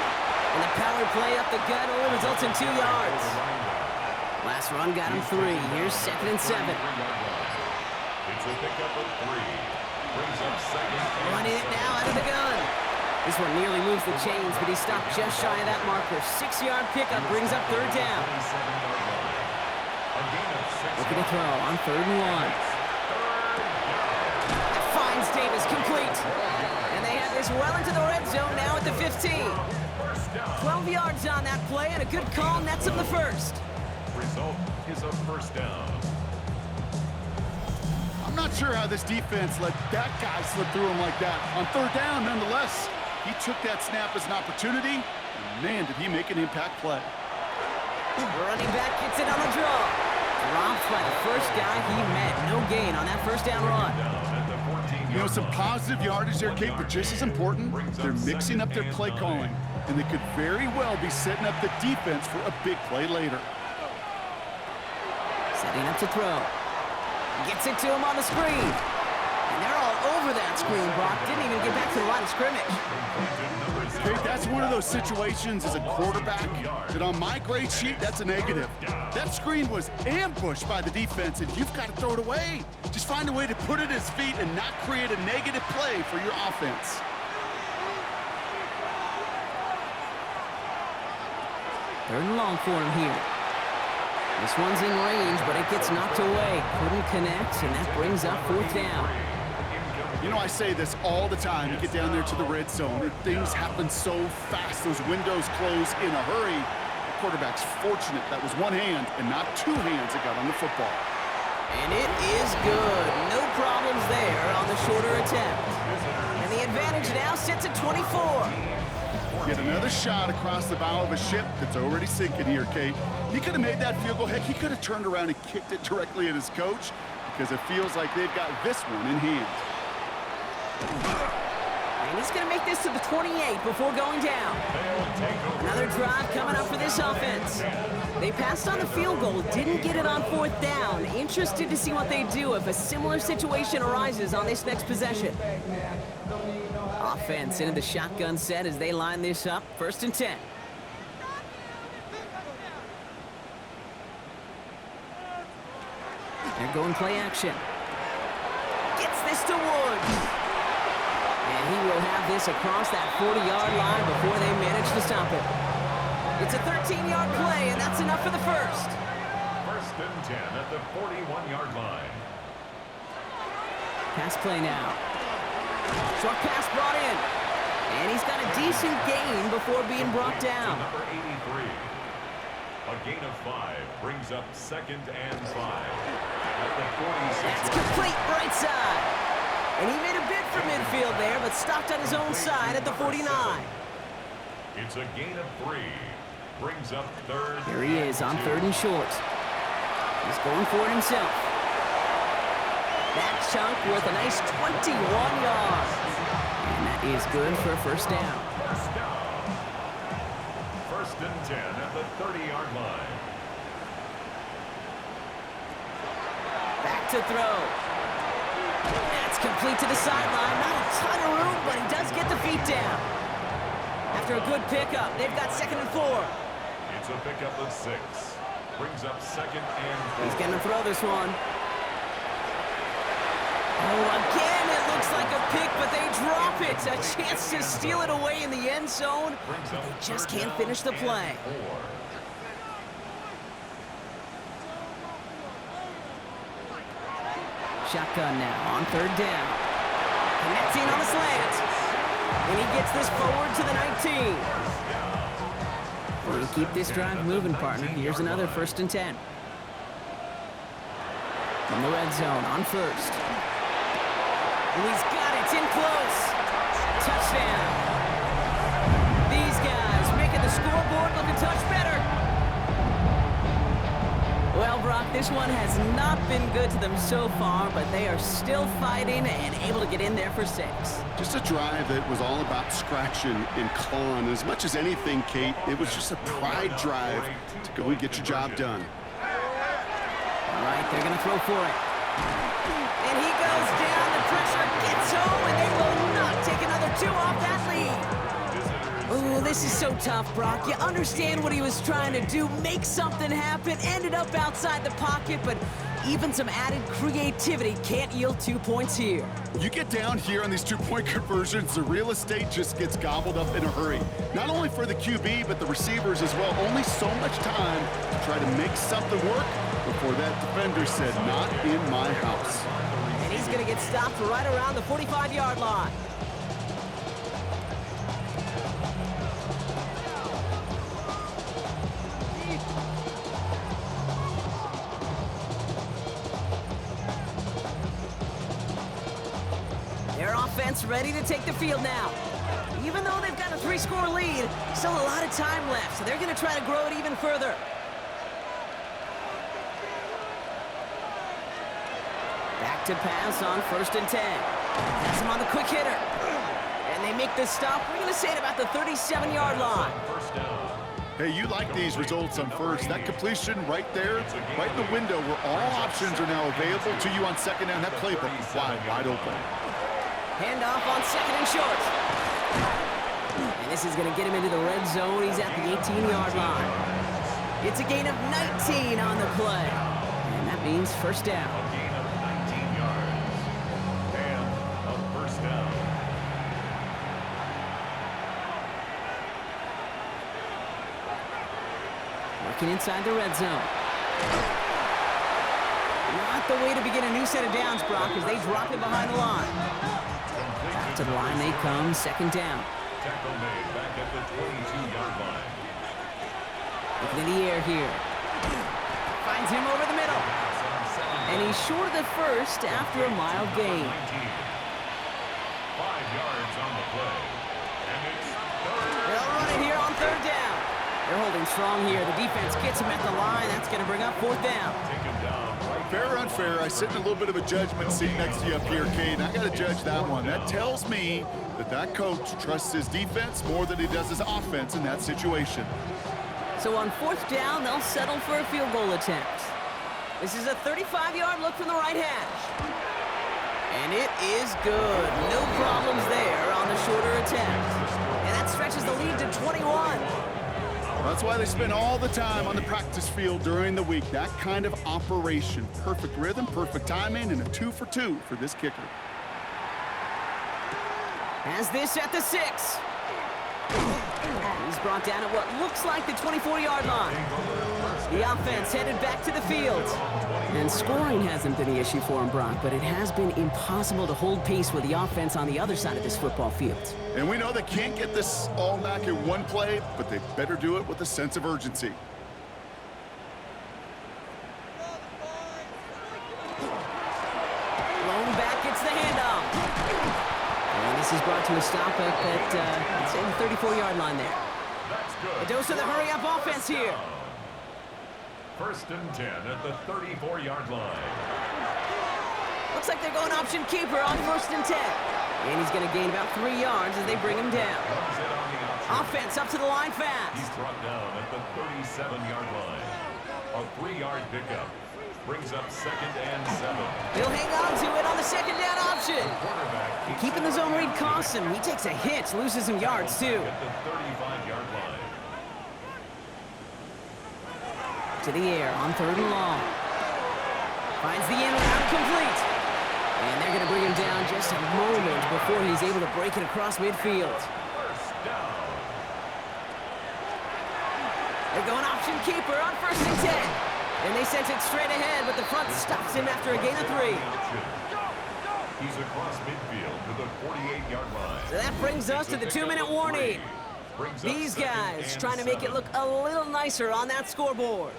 And the power play up the gut only results in 2 yards. Last run got him 3. Here's 2nd and 7. It's a pickup of 3. Brings up 2nd. Running it now out of the gun. This one nearly moves the chains, but he stopped just shy of that marker. 6-yard pickup brings up 3rd down. Looking to throw on 3rd and 1. Finds Davis complete. And they have this well into the red zone now at the 15. 12 yards on that play, and a good call nets him the 1st. Result is a 1st down. I'm not sure how this defense let that guy slip through him like that. On 3rd down, nonetheless, he took that snap as an opportunity, and man, did he make an impact play. Running back gets it on the draw. Dropped by the 1st guy he met. No gain on that 1st down run. You know, some positive yardage there, Kate, but just as important, they're mixing up their play calling, and they could very well be setting up the defense for a big play later. Setting up to throw. Gets it to him on the screen. And they're all over that screen, Brock. Didn't even get back to the line of scrimmage. Kate, that's one of those situations as a quarterback that on my grade sheet, that's a negative. That screen was ambushed by the defense, and you've got to throw it away. Just find a way to put it at his feet and not create a negative play for your offense. Third and long for him here. This one's in range, but it gets knocked away. Couldn't connect, and that brings up 4th down. You know, I say this all the time. You get down there to the red zone, and things happen so fast. Those windows close in a hurry. The quarterback's fortunate that was one hand and not 2 hands that got on the football. And it is good. No problems there on the shorter attempt. And the advantage now sits at 24. Get another shot across the bow of a ship that's already sinking here, Kate. He could have made that field goal. Heck, he could have turned around and kicked it directly at his coach because it feels like they've got this one in hand. And He's going to make this to the 28 before going down. Another drive coming up for this offense. They passed on the field goal, didn't get it on 4th down. Interested to see what they do if a similar situation arises on this next possession. Offense into the shotgun set as they line this up. 1st and 10. They're going play action. Gets this to Woods. And he will have this across that 40-yard line before they manage to stop it. It's a 13-yard play, and that's enough for the first. 1st and 10 at the 41-yard line. Pass play now. Short pass brought in. And he's got a decent gain before being brought down. Number 83. A gain of 5 brings up 2nd and 5. At the 46. That's complete right side. And he made a bid for midfield there, but stopped on his own side at the 49. It's a gain of 3. Brings up 3rd. Here he is on 3rd and short. He's going for it himself. That chunk worth a nice 21 yards. And that is good for a 1st down. 1st and 10 at the 30-yard line. Back to throw. That's complete to the sideline. Not a ton of room, but he does get the feet down. After a good pickup, they've got 2nd and 4. It's a pickup of 6. Brings up 2nd and 4. He's going to throw this one. Oh, again, it looks like a pick, but they drop it. A chance to steal it away in the end zone, but they just can't finish the play. Shotgun now on 3rd down. Connecting on the slant. And he gets this forward to the 19. We'll keep this drive moving, partner. Here's another 1st and 10. From the red zone on 1st. And he's got it in close. Touchdown. These guys making the scoreboard look a touch better. Well, Brock, this one has not been good to them so far, but they are still fighting and able to get in there for 6. Just a drive that was all about scratching and clawing. As much as anything, Kate, it was just a pride drive to go and get your job done. All right, they're going to throw for it. And he goes down. The pressure gets home, and they will not take another 2 off that lead. Oh, this is so tough, Brock. You understand what he was trying to do, make something happen, ended up outside the pocket, but even some added creativity can't yield 2 points here. You get down here on these 2-point conversions, the real estate just gets gobbled up in a hurry. Not only for the QB, but the receivers as well. Only so much time to try to make something work before that defender said, "Not in my house." And he's going to get stopped right around the 45-yard line. Their offense ready to take the field now. Even though they've got a 3-score lead, still a lot of time left, so they're going to try to grow it even further. Back to pass on 1st and 10. Pass him on the quick hitter. And they make the stop, we're going to say at about the 37-yard line. Hey, you like these results on 1st. That completion right there, right in the window where all options are now available to you on 2nd down. That playbook is wide open. Handoff on 2nd and short. And this is going to get him into the red zone. He's at the 18-yard line. It's a gain of 19 on the play. And that means 1st down. A gain of 19 yards. And a 1st down. Working inside the red zone. Not the way to begin a new set of downs, Brock, as they drop it behind the line. Back to the line they come, 2nd down. Tackle made back at the 22-yard line. Looking in the air here. Finds him over the middle. And he's short of the 1st after a mild gain. 5 yards on the play. And it's 3rd. They'll run it here on 3rd down. They're holding strong here. The defense gets him at the line. That's going to bring up 4th down. Taken down right fair or unfair, I sit in a little bit of a judgment seat next to you up here, Kate, and I got to judge that one. That tells me that coach trusts his defense more than he does his offense in that situation. So on 4th down, they'll settle for a field goal attempt. This is a 35-yard look from the right hash. And it is good. No problems there on the shorter attempt. And that stretches the lead to 21. That's why they spend all the time on the practice field during the week. That kind of operation. Perfect rhythm, perfect timing, and a 2 for 2 for this kicker. Has this at the 6. He's brought down at what looks like the 24-yard line. The offense headed back to the field. And scoring hasn't been the issue for him, Brock, but it has been impossible to hold pace with the offense on the other side of this football field. And we know they can't get this all back in one play, but they better do it with a sense of urgency. Lone back gets the handoff. And this is brought to a stop up at, let's say, the 34-yard line there. That's good. A dose of the hurry-up offense here. 1st and 10 at the 34-yard line. Looks like they're going option keeper on 1st and 10. And he's going to gain about 3 yards as they bring him down. Runs it on the option. Offense up to the line He's fast. brought down at the 37-yard line. A 3-yard pickup. Brings up 2nd and 7. He'll hang on to it on the 2nd down option. Quarterback keeps Keeping the zone read costs him. He takes a hit, loses some yards too. at the 35-yard line. To the air on 3rd and long. Finds the end route complete. And they're going to bring him down just a moment before he's able to break it across midfield. 1st down. They're going option keeper on 1st and 10. And they sent it straight ahead, but the front stops him after a gain of 3. He's across midfield to the 48-yard line. So that brings us to the 2-minute warning. These guys trying to make it look a little nicer on that scoreboard.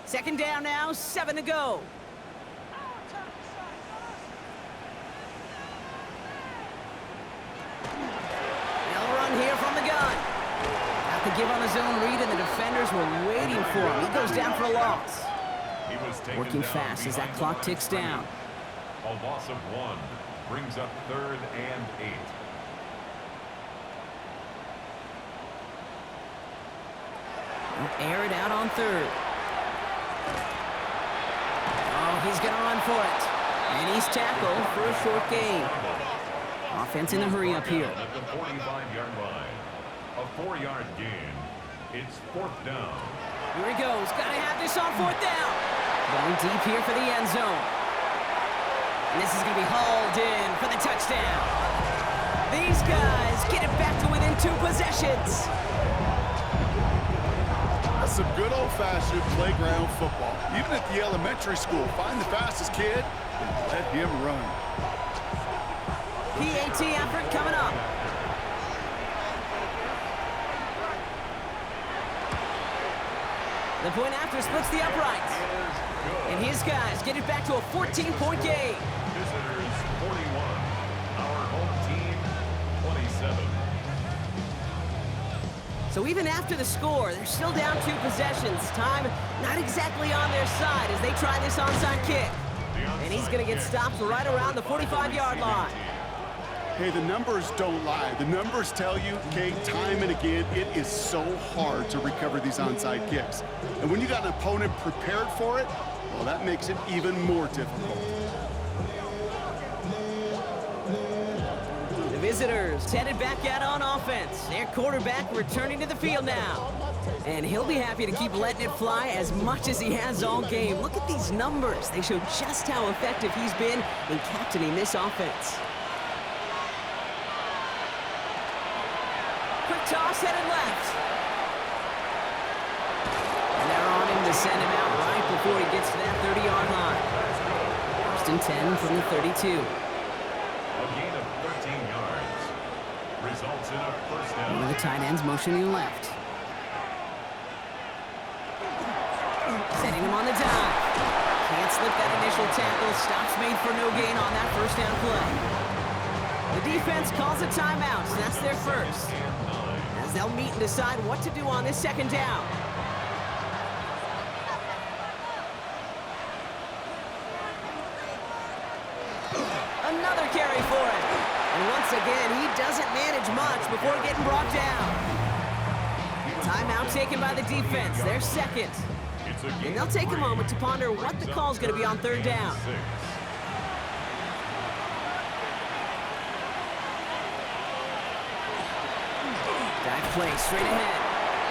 2nd down now, 7 to go. They'll run here from the gun. Got the give on the zone read, and the defenders were waiting for him. He goes down for a loss. He was taken Working down fast as that behind clock the ticks line. down. A loss of 1 brings up 3rd and 8. Air it out on 3rd. Oh, he's going to run for it. And he's tackled for a short gain. Offense in a hurry up here. At the 45-yard line. A 4-yard gain. It's 4th down. Here he goes. Got to have this on 4th down. Going deep here for the end zone. And this is going to be hauled in for the touchdown. These guys get it back to within 2 possessions. That's some good old-fashioned playground football. Even at the elementary school, find the fastest kid and let him run. PAT effort coming up. The point after splits the uprights. And his guys get it back to a 14-point game. Visitors 41. Our home team 27. So even after the score, they're still down 2 possessions. Time not exactly on their side as they try this onside kick. And he's going to get stopped right around the 45-yard line. Hey, the numbers don't lie. The numbers tell you, Kate, time and again, it is so hard to recover these onside kicks. And when you got an opponent prepared for it, well, that makes it even more difficult. The visitors headed back out on offense. Their quarterback returning to the field now. And he'll be happy to keep letting it fly as much as he has all game. Look at these numbers. They show just how effective he's been in captaining this offense. Quick toss headed left. And they're on him to send him out right before he gets to that 30-yard line. 1st and 10 from the 32. A gain of 13 yards. Results in a 1st down. One of the tight ends motioning left. Setting him on the dive. Can't slip that initial tackle. Stops made for no gain on that 1st down play. The defense calls a timeout, so that's their first. As they'll meet and decide what to do on this 2nd down. once again, he doesn't manage much before getting brought down. Timeout taken by the defense. They're second. And they'll take a moment to ponder what the call's going to be on third down. Dive play straight ahead.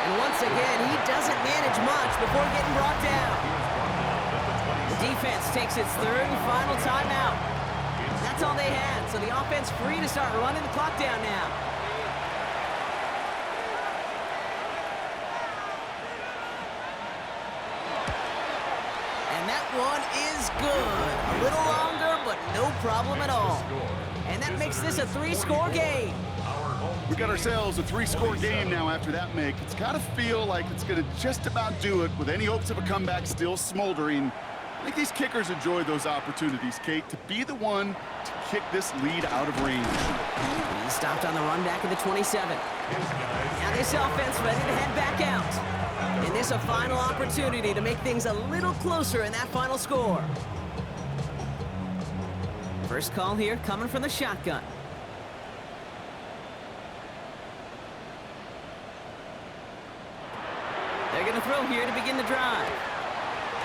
And once again, he doesn't manage much before getting brought down. The defense takes its third and final timeout. That's all they had, so the offense free to start running the clock down now. And that one is good. A little longer, but no problem at all. And that makes this a 3-score game. We got ourselves a 3-score game now after that make. It's got to feel like it's going to just about do it with any hopes of a comeback still smoldering. I think these kickers enjoy those opportunities, Kate, to be the one to kick this lead out of range. He stopped on the run back of the 27. Now this offense ready to head back out. And this a final opportunity to make things a little closer in that final score. First call here coming from the shotgun. They're going to throw here to begin the drive.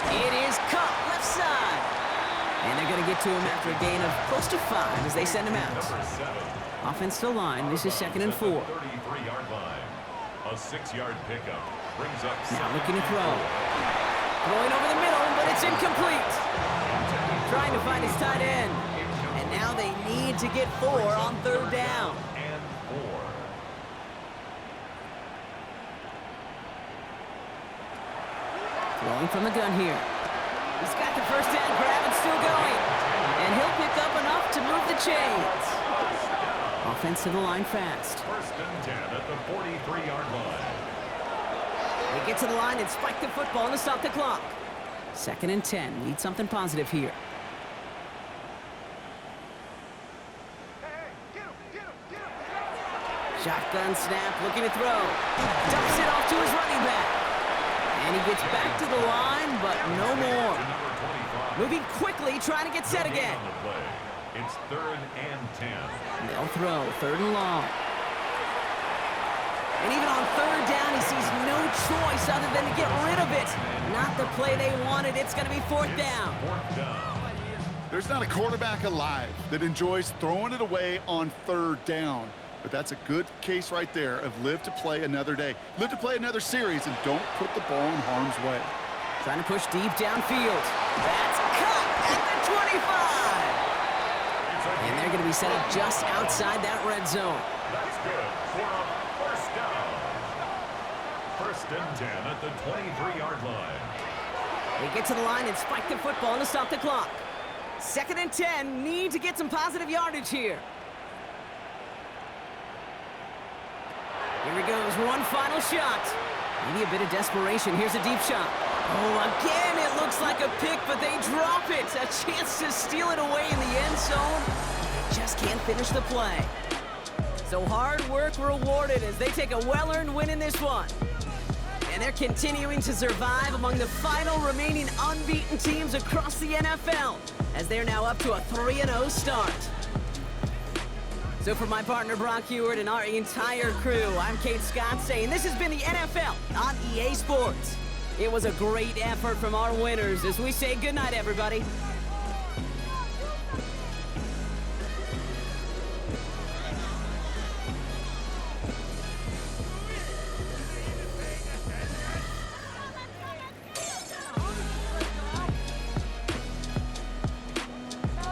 It is caught left side. And they're going to get to him after a gain of close to 5 as they send him out. Offense to line. This is 2nd and 4. 33-yard line. A 6-yard pickup brings up. Now looking to throw. Throwing over the middle, but it's incomplete. Trying to find his tight end. And now they need to get 4 on third down. And 4. Throwing from the gun here. He's got the first down grab and still going. And he'll pick up enough to move the chains. Offense to the line fast. 1st and 10 at the 43-yard line. They get to the line and spike the football to stop the clock. 2nd and 10. Need something positive here. Shotgun snap, looking to throw. Dumps it off to his running back. And he gets back to the line, but no more. Moving quickly, trying to get set again. It's 3rd and 10. They'll throw, 3rd and long. And even on third down, he sees no choice other than to get rid of it. Not the play they wanted. It's going to be 4th down. 4th down. There's not a quarterback alive that enjoys throwing it away on third down. But that's a good case right there of live to play another day. Live to play another series and don't put the ball in harm's way. Trying to push deep downfield. That's cut at the 25. And they're going to be set up just outside that red zone. That's good for a 1st down. 1st and 10 at the 23-yard line. They get to the line and spike the football to stop the clock. 2nd and 10. Need to get some positive yardage here. Here he goes, one final shot. Maybe a bit of desperation. Here's a deep shot. Oh, again, it looks like a pick, but they drop it. A chance to steal it away in the end zone. They just can't finish the play. So hard work rewarded as they take a well-earned win in this one. And they're continuing to survive among the final remaining unbeaten teams across the NFL, as they're now up to a 3-0 start. So for my partner Brock Heward and our entire crew, I'm Kate Scott saying this has been the NFL on EA Sports. It was a great effort from our winners as we say goodnight, everybody.